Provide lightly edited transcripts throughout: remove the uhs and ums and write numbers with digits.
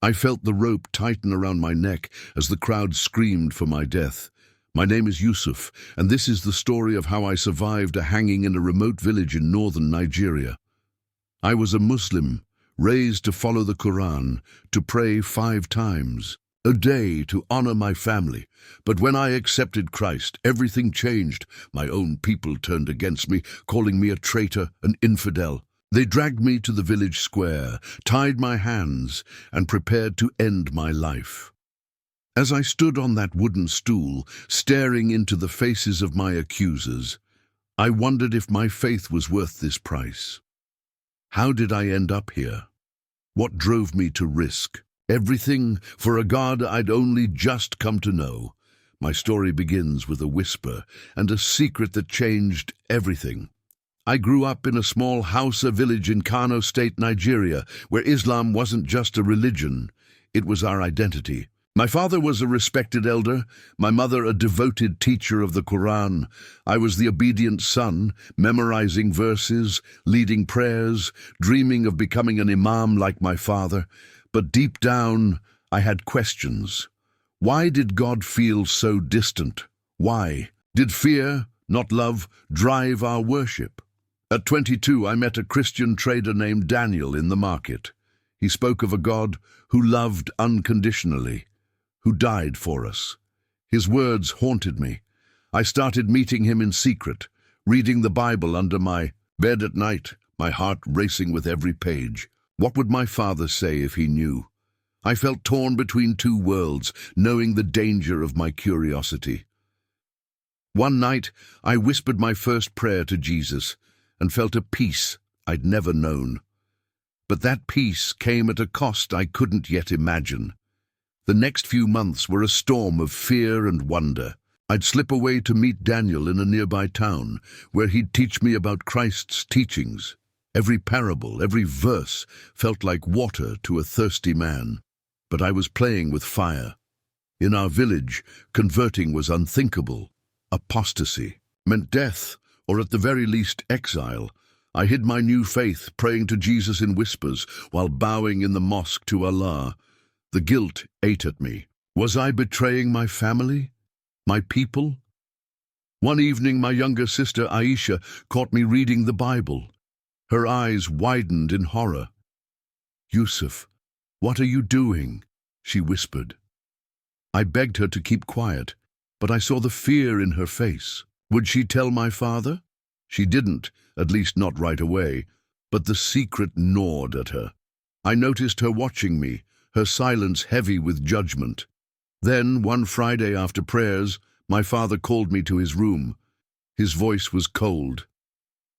I felt the rope tighten around my neck as the crowd screamed for my death. My name is Yusuf, and this is the story of how I survived a hanging in a remote village in northern Nigeria. I was a Muslim, raised to follow the Quran, to pray 5 times a day to honor my family. But when I accepted Christ, everything changed. My own people turned against me, calling me a traitor, an infidel. They dragged me to the village square, tied my hands, and prepared to end my life. As I stood on that wooden stool, staring into the faces of my accusers, I wondered if my faith was worth this price. How did I end up here? What drove me to risk everything for a God I'd only just come to know? My story begins with a whisper and a secret that changed everything. I grew up in a small Hausa village in Kano State, Nigeria, where Islam wasn't just a religion, it was our identity. My father was a respected elder, my mother a devoted teacher of the Quran. I was the obedient son, memorizing verses, leading prayers, dreaming of becoming an imam like my father. But deep down, I had questions. Why did God feel so distant? Why? Did fear, not love, drive our worship? At 22, I met a Christian trader named Daniel in the market. He spoke of a God who loved unconditionally, who died for us. His words haunted me. I started meeting him in secret, reading the Bible under my bed at night, my heart racing with every page. What would my father say if he knew? I felt torn between 2 worlds, knowing the danger of my curiosity. One night, I whispered my first prayer to Jesus and felt a peace I'd never known. But that peace came at a cost I couldn't yet imagine. The next few months were a storm of fear and wonder. I'd slip away to meet Daniel in a nearby town, where he'd teach me about Christ's teachings. Every parable, every verse felt like water to a thirsty man. But I was playing with fire. In our village, converting was unthinkable. Apostasy meant death, or at the very least exile. I hid my new faith, praying to Jesus in whispers, while bowing in the mosque to Allah. The guilt ate at me. Was I betraying my family? My people? One evening, my younger sister Aisha caught me reading the Bible. Her eyes widened in horror. "Yusuf, what are you doing?" she whispered. I begged her to keep quiet, but I saw the fear in her face. Would she tell my father? She didn't, at least not right away, but the secret gnawed at her. I noticed her watching me, her silence heavy with judgment. Then, one Friday after prayers, my father called me to his room. His voice was cold.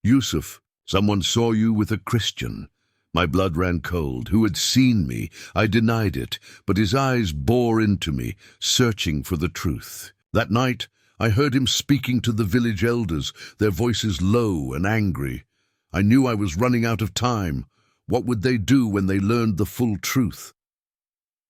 "Yusuf, someone saw you with a Christian." My blood ran cold. Who had seen me? I denied it, but his eyes bore into me, searching for the truth. That night, I heard him speaking to the village elders, their voices low and angry. I knew I was running out of time. What would they do when they learned the full truth?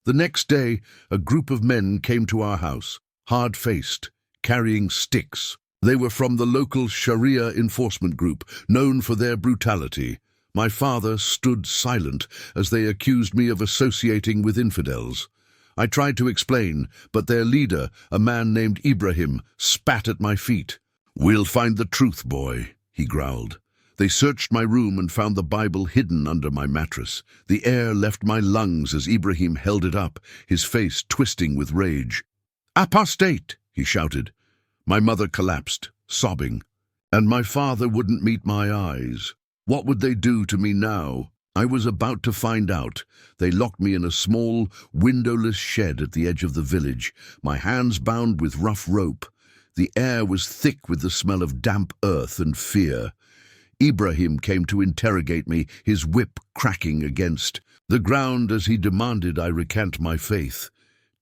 The next day, a group of men came to our house, hard-faced, carrying sticks. They were from the local Sharia enforcement group, known for their brutality. My father stood silent as they accused me of associating with infidels. I tried to explain, but their leader, a man named Ibrahim, spat at my feet. "We'll find the truth, boy," he growled. They searched my room and found the Bible hidden under my mattress. The air left my lungs as Ibrahim held it up, his face twisting with rage. "Apostate!" he shouted. My mother collapsed, sobbing, and my father wouldn't meet my eyes. What would they do to me now? I was about to find out. They locked me in a small, windowless shed at the edge of the village, my hands bound with rough rope. The air was thick with the smell of damp earth and fear. Ibrahim came to interrogate me, his whip cracking against the ground as he demanded I recant my faith.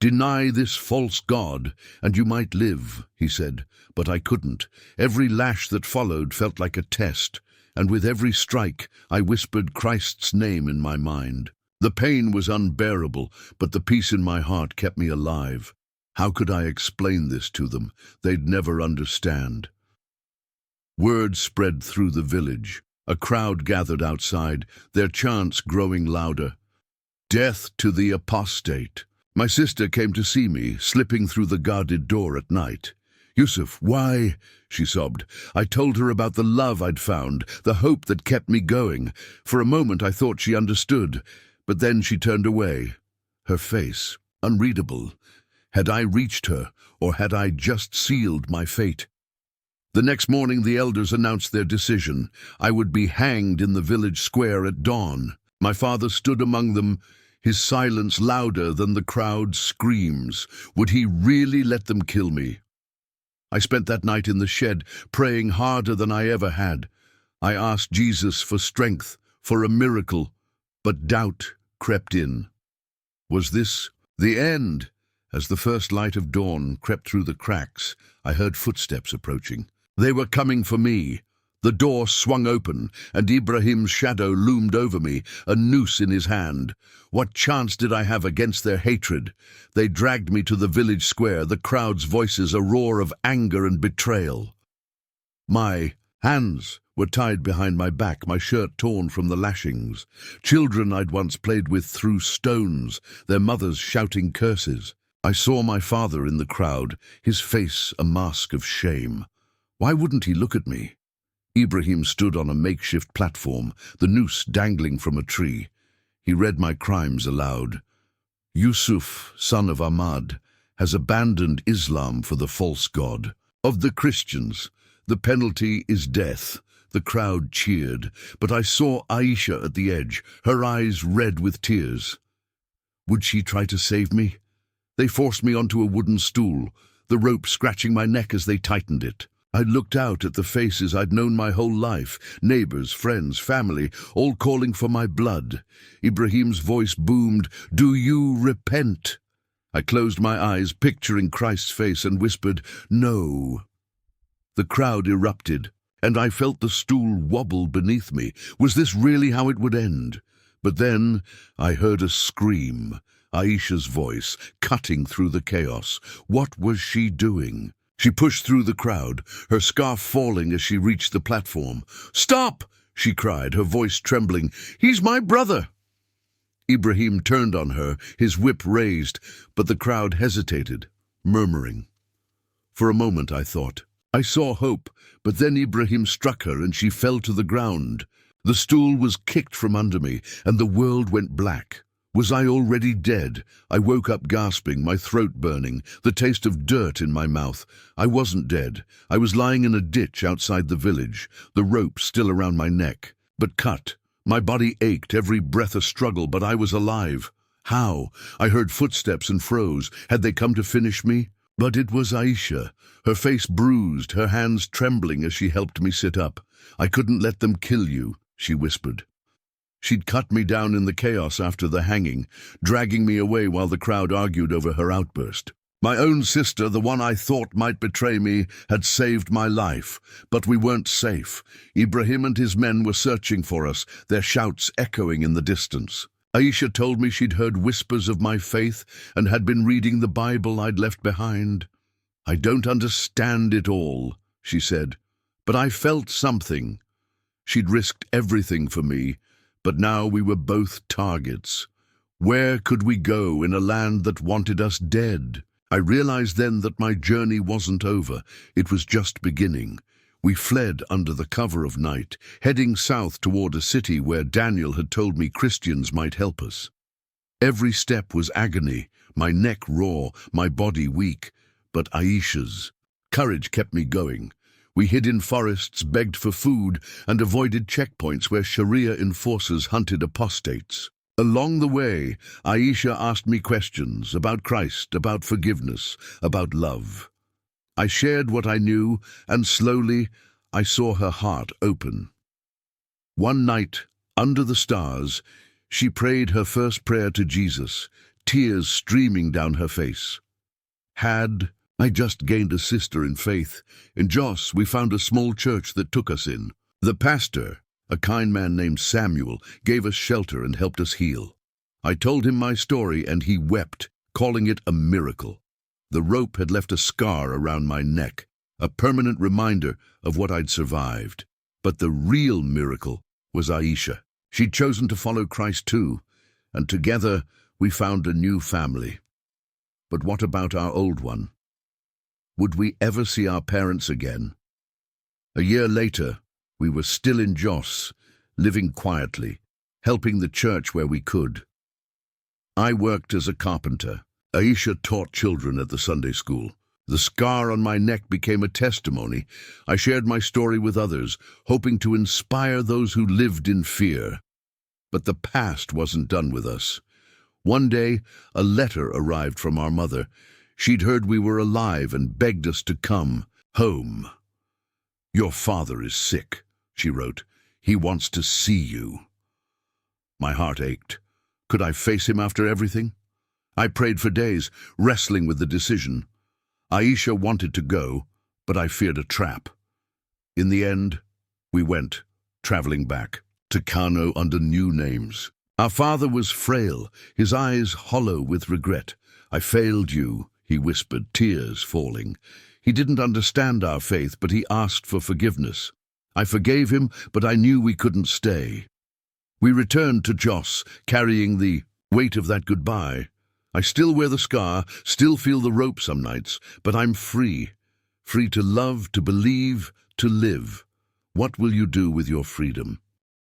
"Deny this false god, and you might live," he said, but I couldn't. Every lash that followed felt like a test, and with every strike I whispered Christ's name in my mind. The pain was unbearable, but the peace in my heart kept me alive. How could I explain this to them? They'd never understand. Word spread through the village. A crowd gathered outside, their chants growing louder. Death to the apostate. My sister came to see me, slipping through the guarded door at night. "Yusuf, why?" she sobbed. I told her about the love I'd found, the hope that kept me going. For a moment I thought she understood, but then she turned away. Her face, unreadable. Had I reached her, or had I just sealed my fate? The next morning the elders announced their decision. I would be hanged in the village square at dawn. My father stood among them, his silence louder than the crowd's screams. Would he really let them kill me? I spent that night in the shed, praying harder than I ever had. I asked Jesus for strength, for a miracle, but doubt crept in. Was this the end? As the first light of dawn crept through the cracks, I heard footsteps approaching. They were coming for me. The door swung open, and Ibrahim's shadow loomed over me, a noose in his hand. What chance did I have against their hatred? They dragged me to the village square, the crowd's voices a roar of anger and betrayal. My hands were tied behind my back, my shirt torn from the lashings. Children I'd once played with threw stones, their mothers shouting curses. I saw my father in the crowd, his face a mask of shame. Why wouldn't he look at me? Ibrahim stood on a makeshift platform, the noose dangling from a tree. He read my crimes aloud. "Yusuf, son of Ahmad, has abandoned Islam for the false god. Of the Christians, the penalty is death." The crowd cheered, but I saw Aisha at the edge, her eyes red with tears. Would she try to save me? They forced me onto a wooden stool, the rope scratching my neck as they tightened it. I looked out at the faces I'd known my whole life, neighbors, friends, family, all calling for my blood. Ibrahim's voice boomed, "Do you repent?" I closed my eyes, picturing Christ's face, and whispered, "No." The crowd erupted, and I felt the stool wobble beneath me. Was this really how it would end? But then I heard a scream, Aisha's voice, cutting through the chaos. What was she doing? She pushed through the crowd, her scarf falling as she reached the platform. "Stop!" she cried, her voice trembling. "He's my brother!" Ibrahim turned on her, his whip raised, but the crowd hesitated, murmuring. For a moment, I thought. I saw hope, but then Ibrahim struck her and she fell to the ground. The stool was kicked from under me, and the world went black. Was I already dead? I woke up gasping, my throat burning, the taste of dirt in my mouth. I wasn't dead. I was lying in a ditch outside the village, the rope still around my neck, but cut. My body ached, every breath a struggle, but I was alive. How? I heard footsteps and froze. Had they come to finish me? But it was Aisha, her face bruised, her hands trembling as she helped me sit up. "I couldn't let them kill you," she whispered. She'd cut me down in the chaos after the hanging, dragging me away while the crowd argued over her outburst. My own sister, the one I thought might betray me, had saved my life. But we weren't safe. Ibrahim and his men were searching for us, their shouts echoing in the distance. Aisha told me she'd heard whispers of my faith and had been reading the Bible I'd left behind. "I don't understand it all," she said, "but I felt something." She'd risked everything for me, but now we were both targets. Where could we go in a land that wanted us dead? I realized then that my journey wasn't over. It was just beginning. We fled under the cover of night, heading south toward a city where Daniel had told me Christians might help us. Every step was agony, my neck raw, my body weak, but Aisha's courage kept me going. We hid in forests, begged for food, and avoided checkpoints where Sharia enforcers hunted apostates. Along the way, Aisha asked me questions about Christ, about forgiveness, about love. I shared what I knew, and slowly I saw her heart open. One night, under the stars, she prayed her first prayer to Jesus, tears streaming down her face. I just gained a sister in faith. In Jos, we found a small church that took us in. The pastor, a kind man named Samuel, gave us shelter and helped us heal. I told him my story and he wept, calling it a miracle. The rope had left a scar around my neck, a permanent reminder of what I'd survived. But the real miracle was Aisha. She'd chosen to follow Christ too, and together we found a new family. But what about our old one? Would we ever see our parents again? A year later, we were still in Jos, living quietly, helping the church where we could. I worked as a carpenter. Aisha taught children at the Sunday school. The scar on my neck became a testimony. I shared my story with others, hoping to inspire those who lived in fear. But the past wasn't done with us. One day, a letter arrived from our mother. She'd heard we were alive and begged us to come home. "Your father is sick," she wrote. "He wants to see you." My heart ached. Could I face him after everything? I prayed for days, wrestling with the decision. Aisha wanted to go, but I feared a trap. In the end, we went, traveling back to Kano under new names. Our father was frail, his eyes hollow with regret. "I failed you," he whispered, tears falling. He didn't understand our faith, but he asked for forgiveness. I forgave him, but I knew we couldn't stay. We returned to Jos, carrying the weight of that goodbye. I still wear the scar, still feel the rope some nights, but I'm free. Free to love, to believe, to live. What will you do with your freedom?